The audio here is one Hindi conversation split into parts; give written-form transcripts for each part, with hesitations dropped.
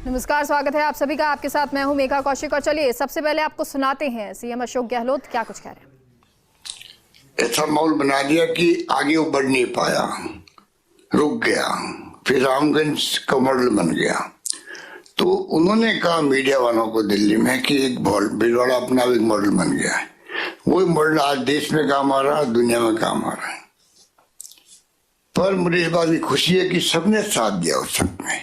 नमस्कार, स्वागत है आप सभी का। आपके साथ मैं हूं मेघा कौशिक। और चलिए सबसे पहले आपको सुनाते हैं सीएम अशोक गहलोत क्या कुछ कह रहे हैं। ऐसा माहौल बना दिया कि आगे वो बढ़ नहीं पाया, रुक गया, फिर रामगंज का मॉडल बन गया। तो उन्होंने कहा मीडिया वालों को दिल्ली में कि एक भीलवाड़ा अपना एक मॉडल बन गया है। वही मॉडल आज देश में काम आ रहा है, दुनिया में काम आ रहा है। पर मुझे इस बात की खुशी है कि सबने साथ दिया उस सब में।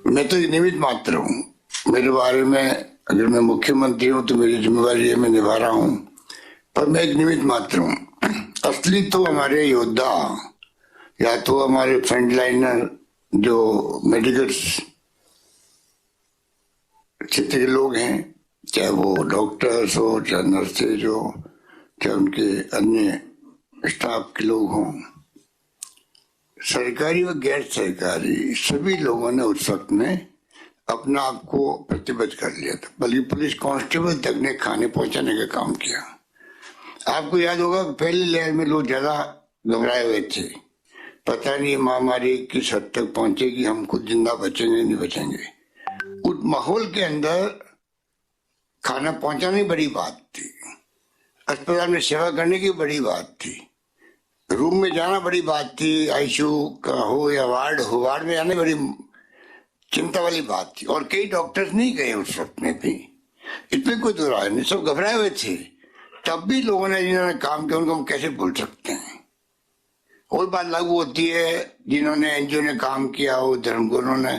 मैं तो निमित्त मात्र हूँ। मेरे बारे में अगर मैं मुख्यमंत्री हूँ तो मेरी जिम्मेवारी है, मैं निभा रहा हूँ, पर मैं एक निमित्त मात्र हूँ। असली तो हमारे योद्धा या तो हमारे फ्रंटलाइनर जो मेडिकल क्षेत्र के लोग हैं, चाहे वो डॉक्टर्स हो, चाहे नर्सेज हो, चाहे उनके अन्य स्टाफ के लोग हों, सरकारी व गैर सरकारी सभी लोगों ने उस वक्त में अपना आप को प्रतिबद्ध कर लिया था। बल्कि पुलिस कांस्टेबल तक ने खाने पहुंचाने का काम किया। आपको याद होगा पहली लहर में लोग ज्यादा घबराए हुए थे, पता नहीं महामारी किस हद तक पहुंचेगी, हम खुद जिंदा बचेंगे नहीं बचेंगे। उस माहौल के अंदर खाना पहुंचाने की बड़ी बात थी, अस्पताल में सेवा करने की बड़ी बात थी, रूम में जाना बड़ी बात थी, आईसीयू का हो या वार्ड हो, वार्ड में जाने बड़ी चिंता वाली बात थी। और कई डॉक्टर्स नहीं गए उस वक्त में भी, इसमें कोई दो राय नहीं, सब घबराए हुए थे। तब भी लोगों ने जिन्होंने काम किया उनको हम कैसे भूल सकते हैं। और बात लागू होती है जिन्होंने एनजीओ ने काम किया हो, धर्मगुरुओं ने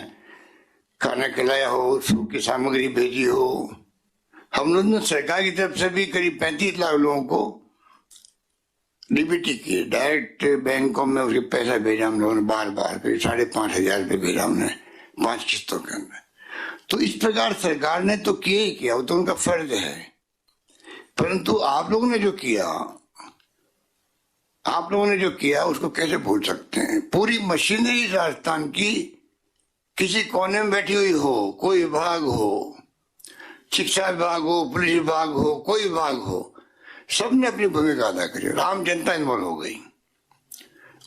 खाना खिलाया हो, सूख की सामग्री भेजी हो। हम लोगों ने सरकार की तरफ से भी करीब 35 लाख लोगों को डीबीटी की डायरेक्ट बैंकों में उसके पैसा भेजा हम लोगों ने, बार बार करीब 5,500 रुपये भेजा हमने 5 किस्तों के अंदर। तो इस प्रकार सरकार ने तो किया ही किया, वो तो उनका फर्ज है। परंतु आप लोगों ने जो किया उसको कैसे भूल सकते हैं। पूरी मशीनरी राजस्थान की किसी कोने में बैठी हुई हो, कोई विभाग हो, शिक्षा विभाग हो, पुलिस विभाग हो, कोई विभाग हो, सबने अपनी भूमिका अदा करी। राम जनता इन्वॉल्व हो गई।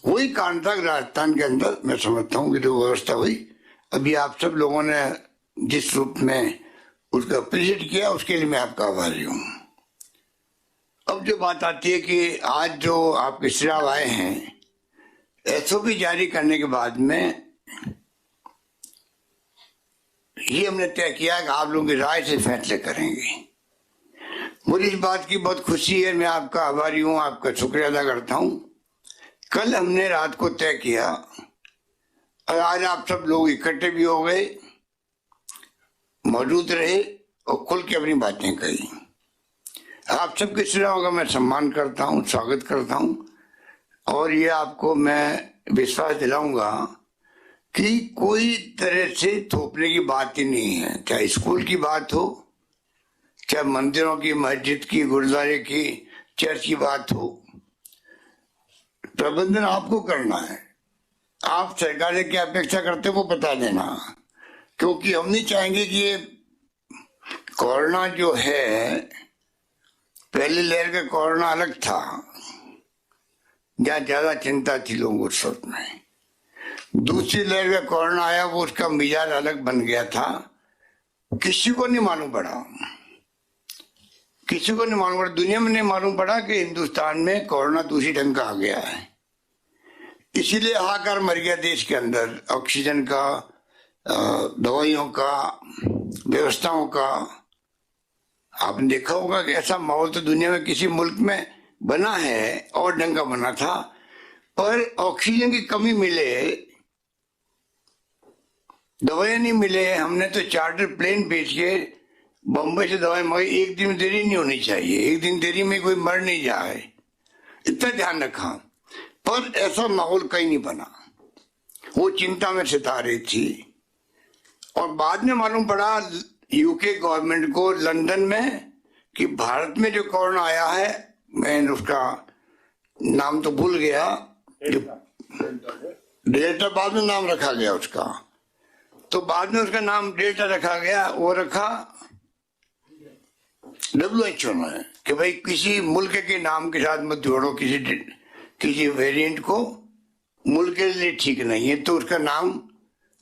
वही कारण था राजस्थान के अंदर मैं समझता हूँ कि जो व्यवस्था हुई, अभी आप सब लोगों ने जिस रूप में उसका अप्रिशिएट किया उसके लिए मैं आपका आभारी हूँ। अब जो बात आती है कि आज जो आपके सुझाव आए हैं, एसओपी जारी करने के बाद में ये हमने तय किया कि आप लोगों की राय से फैसले करेंगे। मुझे इस बात की बहुत खुशी है, मैं आपका आभारी हूँ, आपका शुक्रिया अदा करता हूँ। कल हमने रात को तय किया और आज आप सब लोग इकट्ठे भी हो गए, मौजूद रहे और खुल के अपनी बातें कही। आप सबके सुझावों का मैं सम्मान करता हूँ, स्वागत करता हूँ। और ये आपको मैं विश्वास दिलाऊंगा कि कोई तरह से थोपने की बात ही नहीं है। चाहे स्कूल की बात हो, चाहे मंदिरों की, मस्जिद की, गुरुद्वारे की, चर्च की बात हो, प्रबंधन आपको करना है। आप सरकार से क्या अपेक्षा करते हो वो बता देना, क्योंकि हम नहीं चाहेंगे कि ये कोरोना जो है, पहली लहर का कोरोना अलग था, जहाँ ज्यादा चिंता थी लोगों को उस वक्त में। दूसरी लहर का कोरोना आया, वो उसका मिजाज अलग बन गया था। किसी को नहीं मालूम पड़ा, दुनिया में नहीं मालूम पड़ा कि हिंदुस्तान में कोरोना दूसरी ढंग का आ गया है। इसीलिए हाहाकार मर गया देश के अंदर, ऑक्सीजन का, दवाइयों का, व्यवस्थाओं का। आपने देखा होगा कि ऐसा माहौल तो दुनिया में किसी मुल्क में बना है और ढंग का बना था। पर ऑक्सीजन की कमी मिले, दवाइयां नहीं मिले, हमने तो चार्टर प्लेन भेज के बम्बई से दवाई मंगाई। एक दिन देरी नहीं होनी चाहिए, एक दिन देरी में कोई मर नहीं जाए, इतना ध्यान रखा। पर ऐसा माहौल कहीं नहीं बना, वो चिंता में सता रही थी। और बाद में मालूम पड़ा यूके गवर्नमेंट को लंदन में कि भारत में जो कोरोना आया है, मैं उसका नाम तो भूल गया, डेल्टा बाद में नाम रखा गया उसका, तो बाद में उसका नाम डेल्टा रखा गया। वो रखा WHO ने कि भाई किसी मुल्क के नाम के साथ मत जोड़ो किसी वेरिएंट को, मुल्क के लिए ठीक नहीं है, तो उसका नाम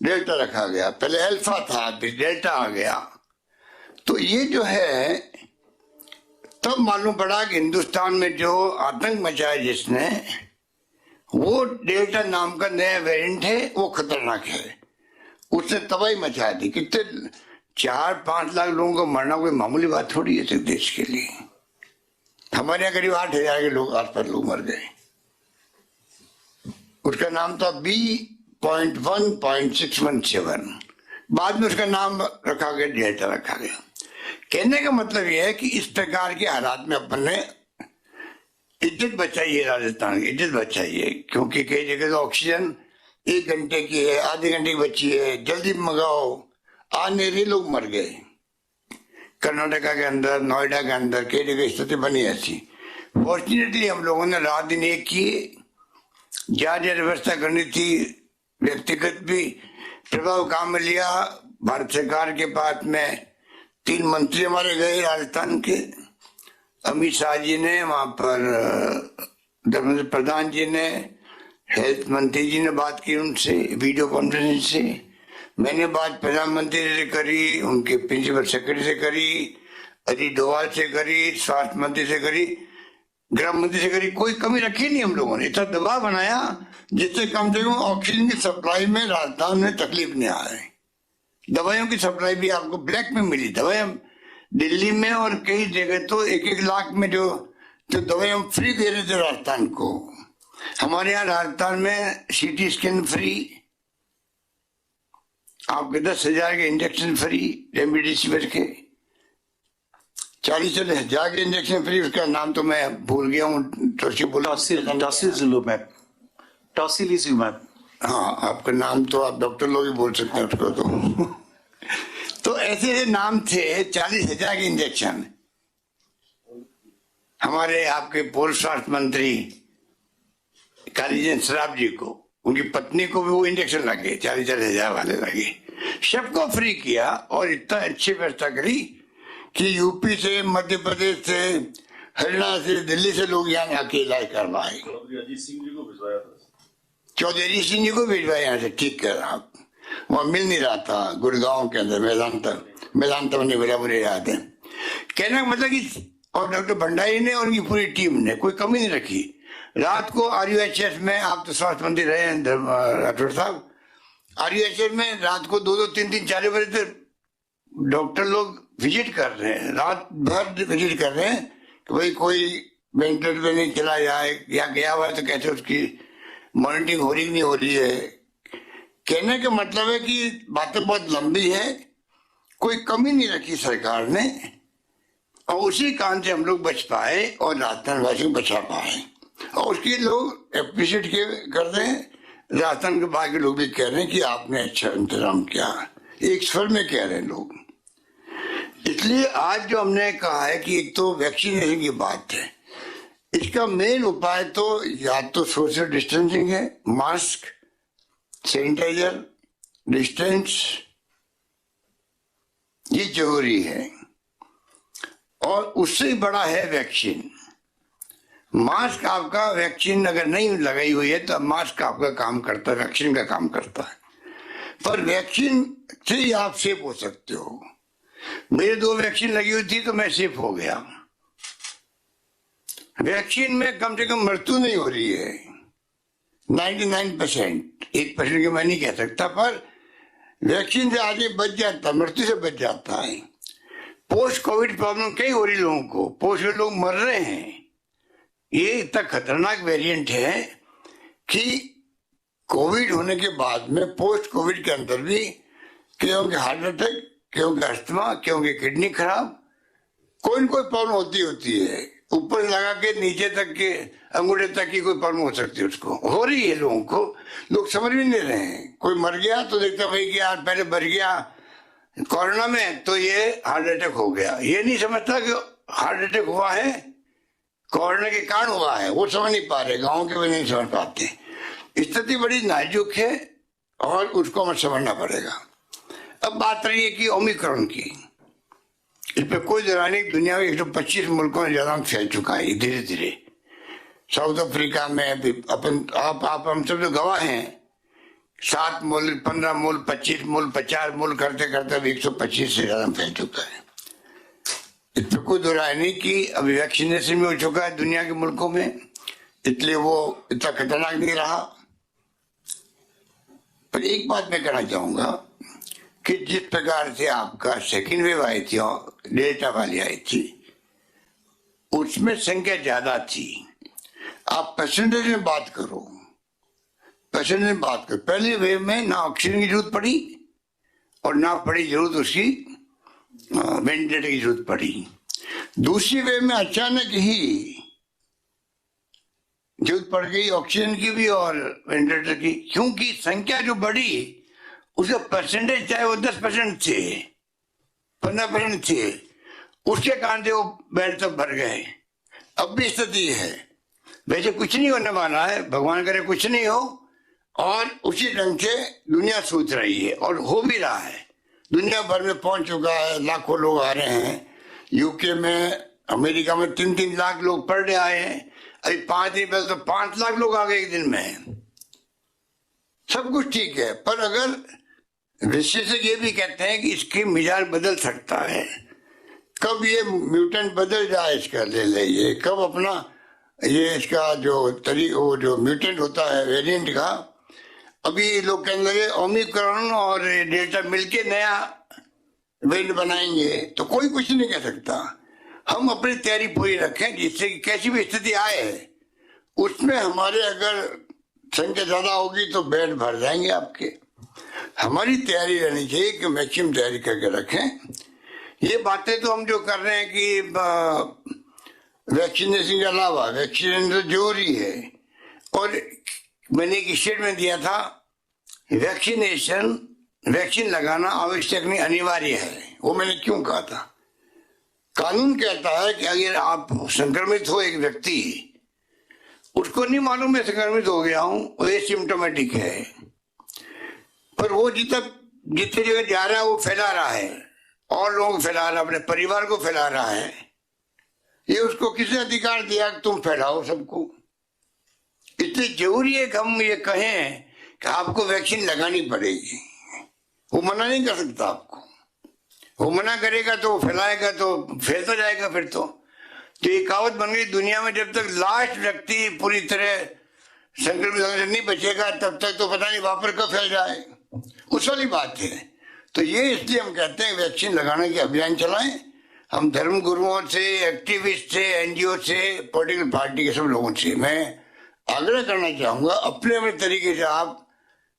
डेल्टा रखा गया, पहले अल्फा था फिर डेल्टा आ गया। तो ये जो है तब मालूम पड़ा कि हिंदुस्तान में जो आतंक मचाया जिसने, वो डेल्टा नाम का नया वेरिएंट है, वो खतरनाक है। उसने तबाही मचा दी। कितने 4-5 लाख लोगों को मरना कोई मामूली बात थोड़ी है देश के लिए। हमारे यहाँ करीब 8,000 के लोग आसपास लोग मर गए। उसका नाम था B.1.617। बाद में उसका नाम रखा गया, डेल्टा रखा गया। कहने का मतलब यह है कि इस प्रकार के हालात में अपन ने इज्जत बचाई है, राजस्थान की इज्जत बचाई है। क्योंकि कई जगह तो ऑक्सीजन 1 घंटे की है, आधे घंटे की बची है, जल्दी मंगाओ, आ नहीं रही, लोग मर गए। कर्नाटका के अंदर, नोएडा के अंदर कई जगह स्थिति बनी ऐसी। फॉर्चुनेटली हम लोगों ने रात दिन एक किए, जहाँ व्यवस्था करनी थी, व्यक्तिगत भी प्रभाव काम में लिया। भारत सरकार के पास में 3 मंत्री हमारे गए राजस्थान के, अमित शाह जी ने वहां पर, धर्मेंद्र प्रधान जी ने, हेल्थ मंत्री जी ने बात की उनसे वीडियो कॉन्फ्रेंस से। मैंने बात प्रधानमंत्री से करी, उनके प्रिंसिपल सेक्रेटरी से करी, अजीत डोभाल से करी, स्वास्थ्य मंत्री से करी, गृह मंत्री से करी। कोई कमी रखी नहीं हम लोगों ने। इतना दबाव बनाया जिससे कम से कम ऑक्सीजन की सप्लाई में राजस्थान में तकलीफ नहीं आए। दवाइयों की सप्लाई भी आपको ब्लैक में मिली। दवाई दिल्ली में और कई जगह तो 1-1 लाख में जो दवाई हम फ्री दे रहे थे राजस्थान को। हमारे यहाँ राजस्थान में CT स्कैन फ्री, आपके 10,000 के इंजेक्शन फ्री, रेमडेसिविर के 40,000 के इंजेक्शन फ्री। उसका नाम तो मैं भूल गया हूँ, टॉसिलिजुमैब। हाँ, आपका नाम तो आप डॉक्टर लोग ही बोल सकते हैं उसको तो ऐसे ऐसे नाम थे। 40,000 के इंजेक्शन। हमारे आपके पूर्व स्वास्थ्य मंत्री कालीचंद श्राफ जी को, उनकी पत्नी को भी वो इंजेक्शन लगे, 40,000 वाले लगे। सबको फ्री किया और इतना अच्छी व्यवस्था करी कि यूपी से, मध्य प्रदेश से, हरियाणा से, दिल्ली से लोग यहाँ आके इलाज करवाए। चौधरी अजीत सिंह जी को भिजवाया यहाँ से। ठीक कर आप, वहाँ मिल नहीं रहा था गुड़गांव के अंदर, मैदान नहीं मिला, मुझे याद है। कहने का मतलब कि, और डॉक्टर भंडारी ने और उनकी पूरी टीम ने कोई कमी नहीं रखी। रात को RUHS में, आप तो स्वास्थ्य मंत्री रहे हैं राठौर साहब, RUHS में रात को 2-2, 3-3, 4 बजे तक डॉक्टर लोग विजिट कर रहे हैं, रात भर विजिट कर रहे हैं कि भाई कोई वेंटिलेटर पे नहीं चला जाए, या गया हुआ है तो कैसे उसकी मॉनिटरिंग हो रही नहीं हो रही है। कहने का मतलब है कि बातें बहुत लंबी है, कोई कमी नहीं रखी सरकार ने, और उसी कारण से हम लोग बच पाए और राजस्थान वासियों को बचा पाए। और उसके लोग अप्रिशिएट कर रहे हैं, राजस्थान के बाकी लोग भी कह रहे हैं कि आपने अच्छा इंतजाम किया, एक स्वर में कह रहे हैं लोग। इसलिए आज जो हमने कहा है कि एक तो वैक्सीनेशन की बात है, इसका मेन उपाय तो या तो सोशल डिस्टेंसिंग है, मास्क, सैनिटाइजर, डिस्टेंस, ये जरूरी है। और उससे बड़ा है वैक्सीन। मास्क आपका, वैक्सीन अगर नहीं लगाई हुई है तो मास्क आपका काम करता है, वैक्सीन का काम करता है। पर वैक्सीन से ही आप सेफ हो सकते हो। मेरे 2 वैक्सीन लगी हुई थी तो मैं सेफ हो गया। वैक्सीन में कम से कम मृत्यु नहीं हो रही है, 99%। 1% की मैं नहीं कह सकता, पर वैक्सीन से आगे बच जाता, मृत्यु से बच जाता है। पोस्ट कोविड प्रॉब्लम कई हो रही लोगों को, पोस्ट कोविड लोग मर रहे हैं। ये इतना खतरनाक वेरिएंट है कि कोविड होने के बाद में पोस्ट कोविड के अंदर भी क्योंकि हार्ट अटैक, क्योंकि अस्थमा, क्योंकि किडनी खराब, कोई न कोई प्रॉब्लम होती है। ऊपर लगा के नीचे तक के अंगूठे तक की कोई प्रॉब्लम हो सकती है, उसको हो रही है लोगों को। लोग समझ भी नहीं रहे हैं। कोई मर गया तो देखता भाई कि यार पहले मर गया कोरोना में तो ये हार्ट अटैक हो गया, ये नहीं समझता कि हार्ट अटैक हुआ है कोरोना के कारण हुआ है। वो समझ नहीं पा रहे, गाँव के भी नहीं समझ पाते। स्थिति बड़ी नाजुक है और उसको हमें समझना पड़ेगा। अब बात रही है कि ओमिक्रॉन की, इस पर कोई जरा नहीं, दुनिया में 125 मुल्कों में ज्यादा फैल चुका है धीरे धीरे। साउथ अफ्रीका में भी अपन आप हम सब तो गवाह हैं 7 मूल, 15 मूल, 25 मूल, 50 मूल करते करते अब 125 से ज्यादा फैल चुका है। इसमें कोई दो राय नहीं कि अभी वैक्सीनेशन भी हो चुका है दुनिया के मुल्कों में, इसलिए वो इतना खतरनाक नहीं रहा। पर एक बात मैं कहना चाहूंगा कि जिस प्रकार से आपका सेकेंड वेव आई थी और डेल्टा वाली आई थी, उसमें संख्या ज्यादा थी। आप परसेंटेज में बात करो, परसेंटेज में बात करो। पहले वेव में ना ऑक्सीजन की जरूरत पड़ी और ना पड़ी जरूरत उसकी वेंटिलेटर की जरूरत पड़ी। दूसरी वेव में अचानक ही जरूरत पड़ गई ऑक्सीजन की भी और वेंटिलेटर की, क्योंकि संख्या जो बढ़ी उसका परसेंटेज चाहे वो 10% थे, 15% थे, उसके कारण से वो बेड तक भर गए। अब भी स्थिति है, वैसे कुछ नहीं होने वाला है, भगवान करे कुछ नहीं हो, और उसी ढंग से दुनिया सोच रही है और हो भी रहा है। दुनिया भर में पहुंच चुका है, लाखों लोग आ रहे हैं। यूके में, अमेरिका में 3-3 लाख लोग पर डे आए हैं। अभी 5 दिन पहले तो 5 लाख लोग आ गए एक दिन में। सब कुछ ठीक है, पर अगर विशेषज्ञ ये भी कहते हैं कि इसकी मिजाज बदल सकता है, कब ये म्यूटेंट बदल जाए इसका ले लेइए, कब अपना ये इसका जो वो जो म्यूटेंट होता है वेरिएंट का, अभी लोग कहने लगे ओमिक्रॉन और डेल्टा मिलके नया वेरिएंट बनाएंगे, तो कोई कुछ नहीं कह सकता। हम अपनी तैयारी पूरी रखें जिससे कि कैसी भी स्थिति आए उसमें हमारे अगर संख्या ज्यादा होगी तो बेड भर जाएंगे आपके। हमारी तैयारी रहनी चाहिए कि मैक्सिमम तैयारी करके रखें। ये बातें तो हम जो कर रहे हैं कि वैक्सीनेशन के अलावा वैक्सीनेशन तो जरूरी है, और मैंने एक स्टेटमेंट दिया था, वैक्सीन लगाना आवश्यक नहीं अनिवार्य है। वो मैंने क्यों कहा था? कानून कहता है कि अगर आप संक्रमित हो, एक व्यक्ति उसको नहीं मालूम मैं संक्रमित हो गया हूं, वो एसिम्प्टोमेटिक है, पर वो जितने जगह जा रहा है वो फैला रहा है और लोगों को फैला रहा है, अपने परिवार को फैला रहा है। ये उसको किसने अधिकार दिया कि तुम फैलाओ सबको? इसलिए जरूरी है कि हम ये कहें कि आपको वैक्सीन लगानी पड़ेगी। वो मना नहीं कर सकता आपको, वो मना करेगा तो वो फैलाएगा तो फैलता जाएगा। फिर तो ये कहावत बन गई दुनिया में, जब तक लास्ट व्यक्ति पूरी तरह संक्रमित होने से नहीं बचेगा तब तक तो पता नहीं वापस कब फैल जाए, उस वाली बात है। तो ये इसलिए हम कहते हैं वैक्सीन लगाने के अभियान चलाएं। हम धर्म गुरुओं से, एक्टिविस्ट से, एनजीओ से, पॉलिटिकल पार्टी के सब लोगों से मैं आग्रह करना चाहूंगा, अपने अपने तरीके से आप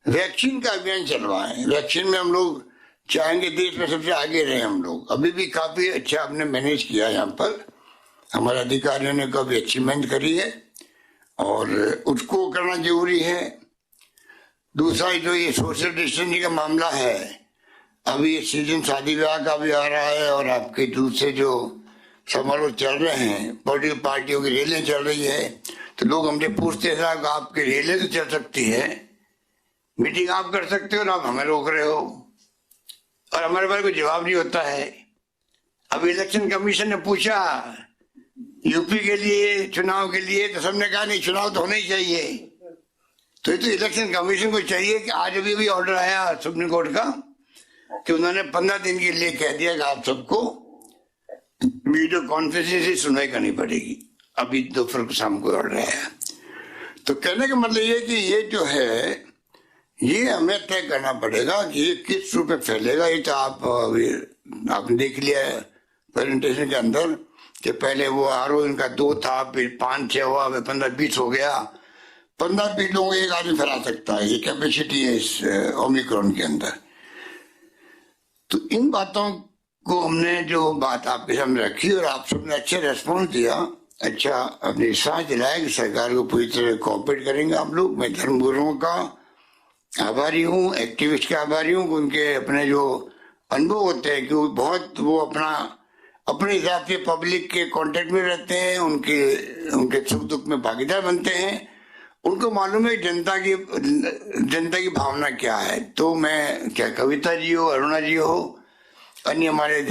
वैक्सीन का अभियान चलवाएं। वैक्सीन में हम लोग चाहेंगे देश में सबसे आगे रहे। हम लोग अभी भी काफी अच्छा हमने मैनेज किया, यहाँ पर हमारे अधिकारियों ने काफी अच्छी मेहनत करी है और उसको करना जरूरी है। दूसरा जो ये सोशल डिस्टेंसिंग का मामला है, अभी ये सीजन शादी ब्याह का भी आ रहा है और आपके दूसरे जो समारोह चल रहे हैं, पॉलिटिकल पार्टियों की रैलियां चल रही है, तो लोग हमसे पूछते हैं साहब आपकी रैली तो चल सकती है, मीटिंग आप कर सकते हो ना, आप हमें रोक रहे हो, और हमारे पास कोई जवाब नहीं होता है। अब इलेक्शन कमीशन ने पूछा यूपी के लिए चुनाव के लिए, तो सबने कहा नहीं चुनाव तो होना ही चाहिए। तो ये तो इलेक्शन कमीशन को चाहिए कि आज अभी ऑर्डर आया सुप्रीम कोर्ट का कि उन्होंने 15 दिन के लिए कह दिया कि आप सबको वीडियो कॉन्फ्रेंसिंग से सुनवाई करनी पड़ेगी। अभी दोपहर को शाम को ऑर्डर आया। तो कहने का मतलब ये कि ये जो है ये हमें तय करना पड़ेगा कि ये किस रूप में फैलेगा। ये तो आपने देख लिया है प्रेजेंटेशन के अंदर कि पहले वो आरओ इनका 2 था, फिर 5-6 हुआ, फिर 15-20 हो गया। 15-20 लोगों को एक आदमी फैला सकता है, ये कैपेसिटी है इस ओमिक्रॉन के अंदर। तो इन बातों को हमने जो बात आपके सामने रखी और आप सबने अच्छे रेस्पॉन्स दिया, अच्छा अपने विश्वास दिलाया कि सरकार को पूरी तरह कोऑपरेट करेंगे आप लोग। मैं धर्मगुरुओं का आभारी हूँ, एक्टिविस्ट का आभारी हूँ, उनके अपने जो अनुभव होते हैं कि वो अपने हिसाब से पब्लिक के कांटेक्ट में रहते हैं, उनके सुख दुख में भागीदार बनते हैं, उनको मालूम है जनता की भावना क्या है। तो मैं क्या कविता जी हो, अरुणा जी हो, अन्य हमारे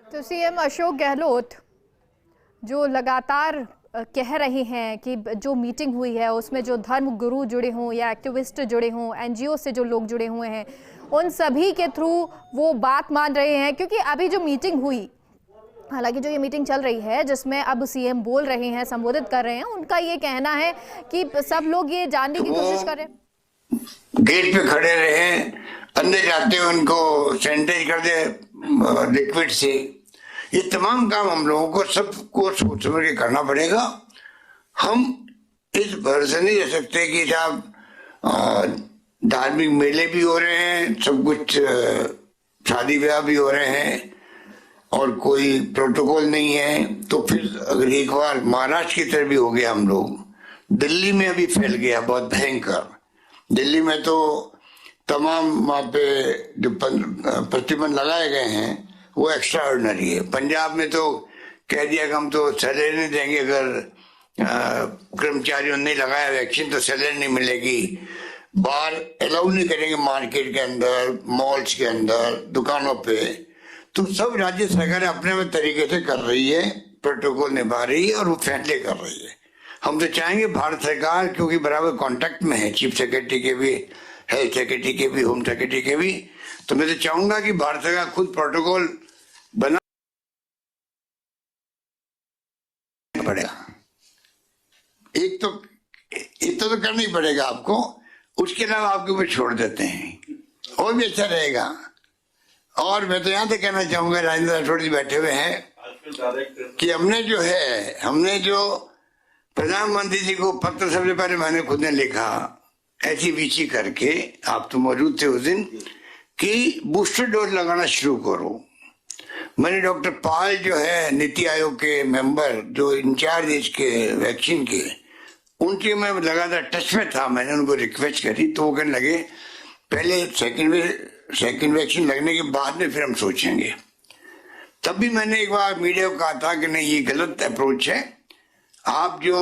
तो तो सीएम अशोक गहलोत जो लगातार कह रहे हैं कि जो मीटिंग हुई है उसमें जो धर्म गुरु जुड़े हों या एक्टिविस्ट जुड़े हों, एनजीओ से जो लोग जुड़े हुए हैं, उन सभी के थ्रू वो बात मान रहे हैं। क्योंकि अभी जो मीटिंग हुई, हालांकि जो ये मीटिंग चल रही है जिसमें अब सीएम बोल रहे हैं, संबोधित कर रहे हैं, उनका ये कहना है कि सब लोग ये जानने की कोशिश कर रहे हैं, गेट पे खड़े रहे, अंदर जाते हुए उनको सैनिटाइज कर दे लिक्विड से। ये तमाम काम हम लोगों को सबको सोच समझ के करना पड़ेगा। हम इस भरोसे नहीं रह सकते कि साहब धार्मिक मेले भी हो रहे हैं, सब कुछ शादी ब्याह भी हो रहे हैं और कोई प्रोटोकॉल नहीं है, तो फिर अगर एक बार महाराष्ट्र की तरफ भी हो गया हम लोग, दिल्ली में अभी फैल गया बहुत भयंकर। दिल्ली में तो तमाम वहाँ पे जो प्रतिबंध लगाए गए हैं वो एक्स्ट्रा ऑर्डिनरी है। पंजाब में तो कह दिया कि हम तो सैलरी नहीं देंगे, अगर कर्मचारियों ने नहीं लगाया वैक्सीन तो सैलरी नहीं मिलेगी। बाहर अलाउ नहीं करेंगे, मार्केट के अंदर, मॉल्स के अंदर, दुकानों पे। तो सब राज्य सरकार अपने अपने तरीके से कर रही है, प्रोटोकॉल निभा रही है और वो फैसले कर रही है। हम तो चाहेंगे भारत सरकार, क्योंकि बराबर कांटेक्ट में है चीफ सेक्रेटरी के भी, हेल्थ सेक्रेटरी के भी, होम सेक्रेटरी के भी, तो मैं तो चाहूंगा कि भारत सरकार खुद प्रोटोकॉल बना पड़ेगा। एक तो करना ही पड़ेगा आपको, उसके अलावा आपके ऊपर छोड़ देते हैं और भी अच्छा रहेगा। और मैं तो यहाँ तक कहना चाहूंगा, राजेंद्र राठौड़ जी बैठे हुए हैं, कि हमने जो प्रधानमंत्री जी को पत्र सबसे पहले मैंने खुद ने लिखा, ऐसी वीची करके, आप तो मौजूद थे उस दिन, कि बूस्टर डोज लगाना शुरू करो। मैंने डॉक्टर पाल जो है नीति आयोग के मेंबर, जो इंचार्ज इसके वैक्सीन के, उनके मैं लगातार टच में था। मैंने उनको रिक्वेस्ट करी तो वो कहने लगे पहले सेकंड वैक्सीन लगने के बाद में फिर हम सोचेंगे। तब भी मैंने एक बार मीडिया को कहा था कि नहीं, ये गलत अप्रोच है। आप जो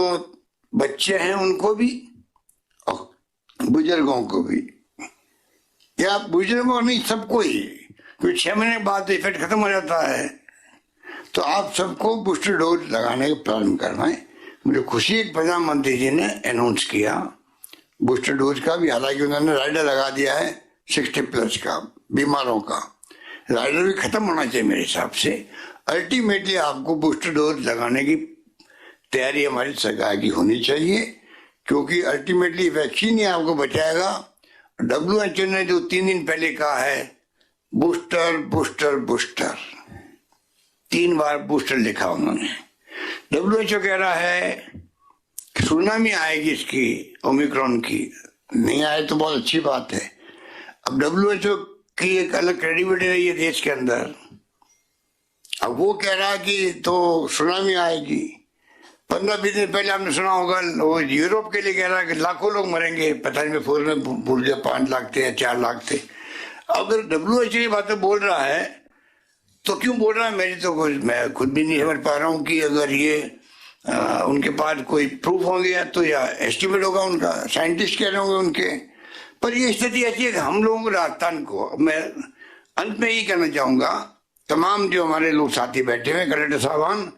बच्चे हैं उनको भी, बुजुर्गों को भी, या बुजुर्गों नहीं सबको ही, क्योंकि 6 महीने बाद इफेक्ट खत्म हो जाता है, तो आप सबको बूस्टर डोज लगाने का प्रारंभ करना है। मुझे खुशी है प्रधानमंत्री जी ने अनाउंस किया बूस्टर डोज का भी, हालांकि उन्होंने राइडर लगा दिया है 60+ का, बीमारों का राइडर भी खत्म होना चाहिए मेरे हिसाब से। अल्टीमेटली आपको बूस्टर डोज लगाने की तैयारी हमारी सरकार की होनी चाहिए, क्योंकि अल्टीमेटली वैक्सीन ही आपको बचाएगा। WHO ने जो 3 दिन पहले कहा है, बूस्टर बूस्टर बूस्टर, 3 बार बूस्टर लिखा उन्होंने। WHO कह रहा है सुनामी आएगी इसकी, ओमिक्रॉन की, नहीं आए तो बहुत अच्छी बात है। अब WHO की एक अलग क्रेडिबिलिटी रही है देश के अंदर, अब वो कह रहा है कि तो सुनामी आएगी। 15-20 दिन पहले आपने सुना होगा, वो यूरोप के लिए कह रहा है कि लाखों लोग मरेंगे, पता नहीं मैं फोन में भूल गया, 5 लाख थे या 4 लाख थे। अगर WHO की बातें बोल रहा है तो क्यों बोल रहा है, मेरी तो मैं खुद भी नहीं समझ पा रहा हूँ कि अगर ये उनके पास कोई प्रूफ होंगे तो या एस्टिमेट होगा उनका, साइंटिस्ट कह रहे होंगे उनके। पर ये स्थिति ऐसी है कि हम लोगों को राजस्थान को, मैं अंत में यही कहना चाहूंगा, तमाम जो हमारे लोग साथी बैठे हुए, कलेक्टर साहबान,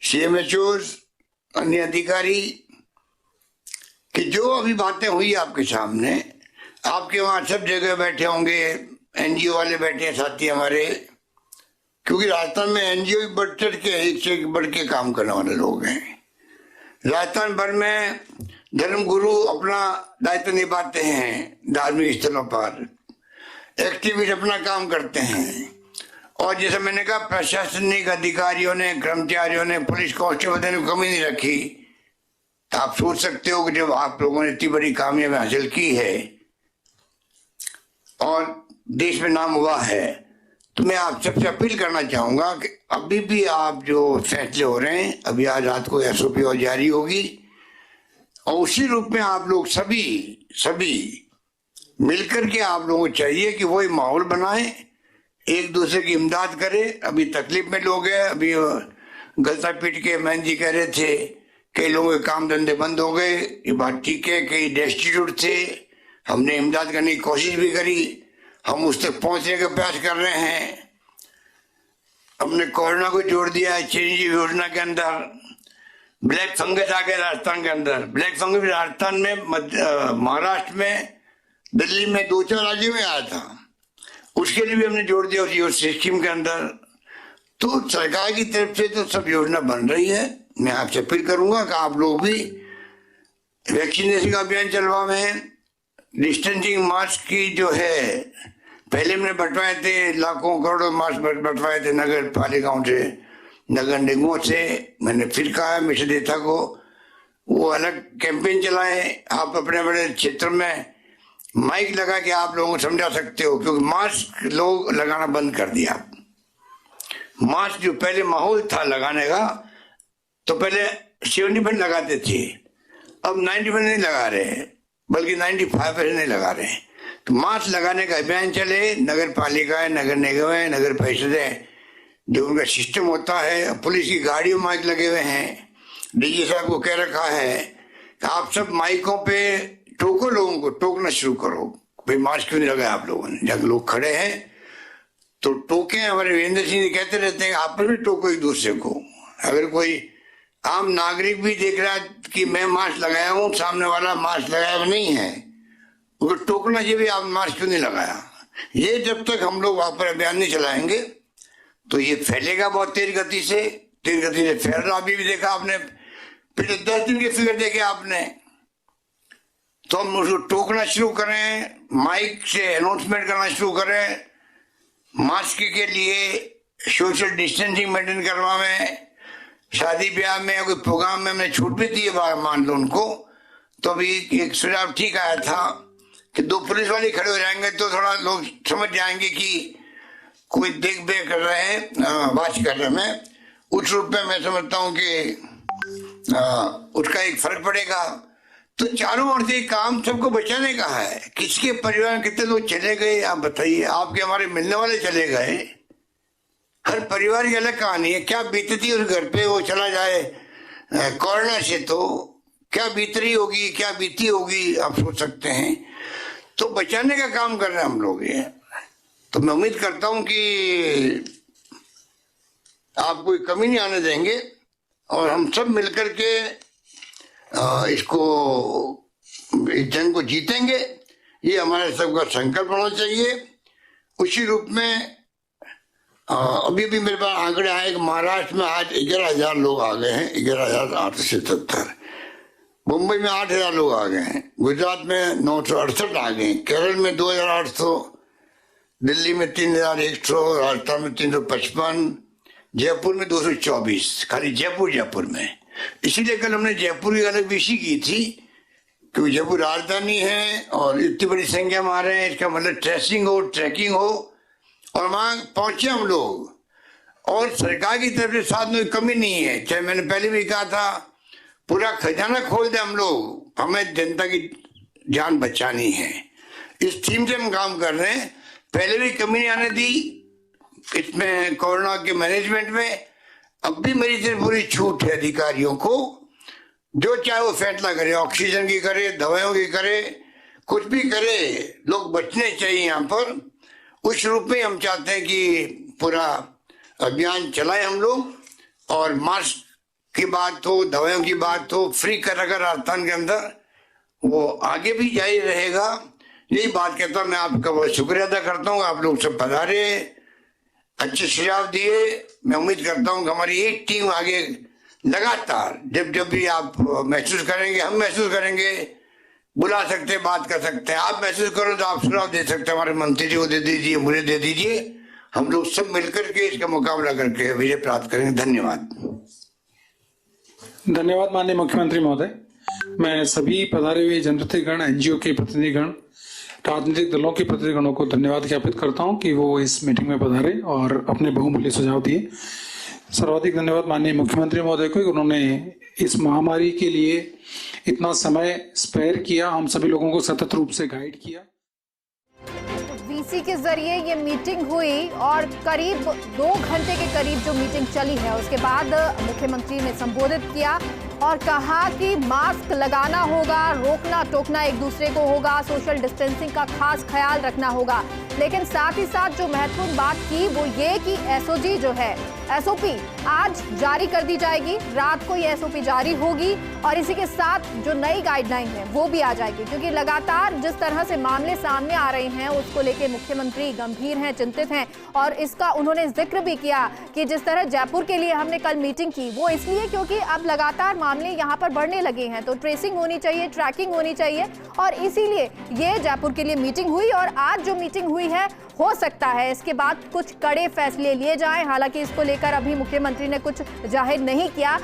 CMHOs, अन्य अधिकारी, कि जो अभी बातें हुई आपके सामने, आपके वहां सब जगह बैठे होंगे, NGO वाले बैठे हैं साथी हमारे, क्योंकि राजस्थान में NGO बढ़ चढ़ के एक से बढ़ के काम करने वाले लोग हैं। राजस्थान भर में धर्मगुरु अपना दायित्व निभाते हैं, धार्मिक स्थलों पर एक्टिविस्ट अपना काम करते हैं, और जैसे मैंने कहा प्रशासनिक अधिकारियों ने, कर्मचारियों ने, पुलिस कांस्टेबल ने कमी नहीं रखी। आप सोच सकते हो कि जब आप लोगों ने इतनी बड़ी कामयाबी हासिल की है और देश में नाम हुआ है, तो मैं आप सबसे अपील करना चाहूंगा कि अभी भी आप जो फैसले हो रहे हैं, अभी आज रात को SOP और जारी होगी, और उसी रूप में आप लोग सभी मिलकर के आप लोगों को चाहिए कि वही माहौल बनाए, एक दूसरे की इमदाद करे। अभी तकलीफ में लोग हैं, अभी गलता पीट के मैन जी कह रहे थे कई लोगों के काम धंधे बंद हो गए, ये बात ठीक है, कई डेस्टिट्यूट थे, हमने इमदाद करने की कोशिश भी करी, हम उस तक पहुंचने का प्रयास कर रहे हैं। हमने कोरोना को जोड़ दिया है चिरंजीवी योजना के अंदर। ब्लैक फंगस आ गया राजस्थान के अंदर। ब्लैक फंगस राजस्थान में, महाराष्ट्र में, दिल्ली में, 2-4 राज्यों में आया था। उसके लिए भी हमने जोड़ दिया उस स्कीम के अंदर। तो सरकार की तरफ से तो सब योजना बन रही है। मैं आपसे अपील करूंगा कि आप लोग भी वैक्सीनेशन का अभियान चलवाएं। डिस्टेंसिंग मास्क की जो है, पहले हमने बंटवाए थे, लाखों करोड़ों मास्क बंटवाए थे नगर पालिकाओं से, नगर निगमों से। मैंने फिर कहा मिस्टर देथा को वो अलग कैंपेन चलाएं। आप अपने बड़े क्षेत्र में माइक लगा के आप लोगों को समझा सकते हो, क्योंकि मास्क लोग लगाना बंद कर दिया। मास्क जो पहले माहौल था लगाने का, तो पहले 70% लगाते थे, अब 90% नहीं लगा रहे, बल्कि 95% नहीं लगा रहे। तो मास्क लगाने का अभियान चले। नगर पालिकाएं, नगर निगम है, नगर परिषदें, जो उनका सिस्टम होता है, पुलिस की गाड़ियों में माइक लगे हुए हैं। डीजी साहब को कह रखा है कि आप सब माइकों पे टोको, लोगों को टोकना शुरू करो, भाई मास्क क्यों नहीं लगाया आप लोगों ने। जब लोग खड़े हैं तो टोके। हमारे वीरेंद्र सिंह जी कहते रहते हैं आप भी टोको एक दूसरे को। अगर कोई आम नागरिक भी देख रहा है कि मैं मास्क लगाया हूँ, सामने वाला मास्क लगाया हुआ नहीं है, उसको टोकना चाहिए, आप मास्क क्यों नहीं लगाया। ये जब तक हम लोग वहां पर अभियान नहीं चलाएंगे तो ये फैलेगा बहुत तेज गति से फैल रहा। अभी भी देखा आपने, पिछले 10 दिन के फिगर देखे आपने। तो हम उसको टोकना शुरू करें, माइक से अनाउंसमेंट करना शुरू करें, मास्क के लिए सोशल डिस्टेंसिंग मेंटेन करवाएं। शादी ब्याह में या कोई प्रोग्राम में हमने छूट भी दी है, मान लो उनको। तो अभी एक सुझाव ठीक आया था कि 2 पुलिस वाले खड़े हो जाएंगे तो थोड़ा लोग समझ जाएंगे कि कोई देख बेख कर रहे हैं, वाच कर रहे हैं। उस रूप में मैं समझता हूँ कि उसका एक फर्क पड़ेगा। तो चारों ओर से काम सबको बचाने का है। किसके परिवार में कितने लोग चले गए आप बताइए। आपके हमारे मिलने वाले चले गए, हर परिवार की अलग कहानी है। क्या बीतती उस घर पे, वो चला जाए कोरोना से, तो क्या बीत रही होगी, क्या बीती होगी, आप सोच सकते हैं। तो बचाने का काम कर रहे हैं हम लोग ये। तो मैं उम्मीद करता हूं कि आप कोई कमी नहीं आने देंगे और हम सब मिलकर के इसको, इस जंग को जीतेंगे। ये हमारे सबका संकल्प होना चाहिए। उसी रूप में अभी भी मेरे पास आंकड़े आए कि महाराष्ट्र में आज 11,000 लोग आ गए हैं, 11,877। मुंबई में 8,000 लोग आ गए हैं, गुजरात में 968 आ गए, केरल में 2,800, दिल्ली में 3,100, राजस्थान में 355, जयपुर में 224, खाली जयपुर में। इसीलिए कल हमने जयपुर की अलग विषय की थी, क्योंकि जयपुर राजधानी है और इतनी बड़ी संख्या में आ रहे हैं। इसका मतलब ट्रेसिंग हो, ट्रैकिंग हो, और वहां पहुंचे हम लोग। और सरकार की तरफ से साथ में कमी नहीं है। चाहे मैंने पहले भी कहा था, पूरा खजाना खोल दे हम लोग, हमें जनता की जान बचानी है। इस थीम से हम काम कर रहे हैं। पहले भी कमी नहीं आने दी इसमें, कोरोना के मैनेजमेंट में। अब भी मेरी तरफ पूरी छूट है अधिकारियों को, जो चाहे वो फैसला करे, ऑक्सीजन की करे, दवाइयों की करे, कुछ भी करे, लोग बचने चाहिए यहाँ पर। उस रूप में हम चाहते हैं कि पूरा अभियान चलाए हम लोग। और मास्क की बात हो, दवाइयों की बात हो, फ्री कर रखा राजस्थान के अंदर, वो आगे भी जारी रहेगा। यही बात कहता हूँ। मैं आपका बहुत शुक्रिया अदा करता हूँ। आप लोग सब पधारे, अच्छे सुझाव दिए। मैं उम्मीद करता हूँ कि हमारी एक टीम आगे लगातार, जब भी आप महसूस करेंगे, हम महसूस करेंगे, बुला सकते हैं, बात कर सकते हैं। आप महसूस करो तो आप सुझाव दे सकते हैं, हमारे मंत्री जी को दे दीजिए, मुझे दे दीजिए। हम लोग सब मिलकर के इसका मुकाबला करके विजय प्राप्त करेंगे। धन्यवाद। धन्यवाद माननीय मुख्यमंत्री महोदय। मैं सभी पधारे हुए जनप्रतिनिधिगण, एनजीओ के प्रतिनिधिगण, राजनीतिक दलों के प्रतिनिधिगणों को धन्यवाद ज्ञापित करता हूं कि वो इस मीटिंग में पधारे और अपने बहुमूल्य सुझाव दिए। सर्वाधिक धन्यवाद माननीय मुख्यमंत्री महोदय को, उन्होंने इस महामारी के लिए इतना समय स्पेयर किया, हम सभी लोगों को सतत रूप से गाइड किया। वीसी के जरिए ये मीटिंग हुई और करीब 2 घंटे के करीब जो मीटिंग चली है, उसके बाद मुख्यमंत्री ने संबोधित किया और कहा कि मास्क लगाना होगा, रोकना टोकना एक दूसरे को होगा, सोशल डिस्टेंसिंग का खास ख्याल रखना होगा। लेकिन साथ ही साथ जो महत्वपूर्ण बात की वो ये कि एसओजी जो है, एसओपी आज जारी कर दी जाएगी, रात को ये एसओपी जारी होगी और इसी के साथ जो नई गाइडलाइन है वो भी आ जाएगी, क्योंकि लगातार जिस तरह से मामले सामने आ रहे हैं उसको लेके मुख्यमंत्री गंभीर हैं, चिंतित हैं और इसका उन्होंने जिक्र भी किया कि जिस तरह जयपुर के लिए हमने कल मीटिंग की वो इसलिए क्योंकि अब लगातार मामले यहाँ पर बढ़ने लगे हैं, तो ट्रेसिंग होनी चाहिए, ट्रैकिंग होनी चाहिए और इसीलिए ये जयपुर के लिए मीटिंग हुई और आज जो मीटिंग हुई है हो सकता है इसके बाद कुछ कड़े फैसले लिए जाएं। हालांकि इसको लेकर अभी मुख्यमंत्री ने कुछ जाहिर नहीं किया।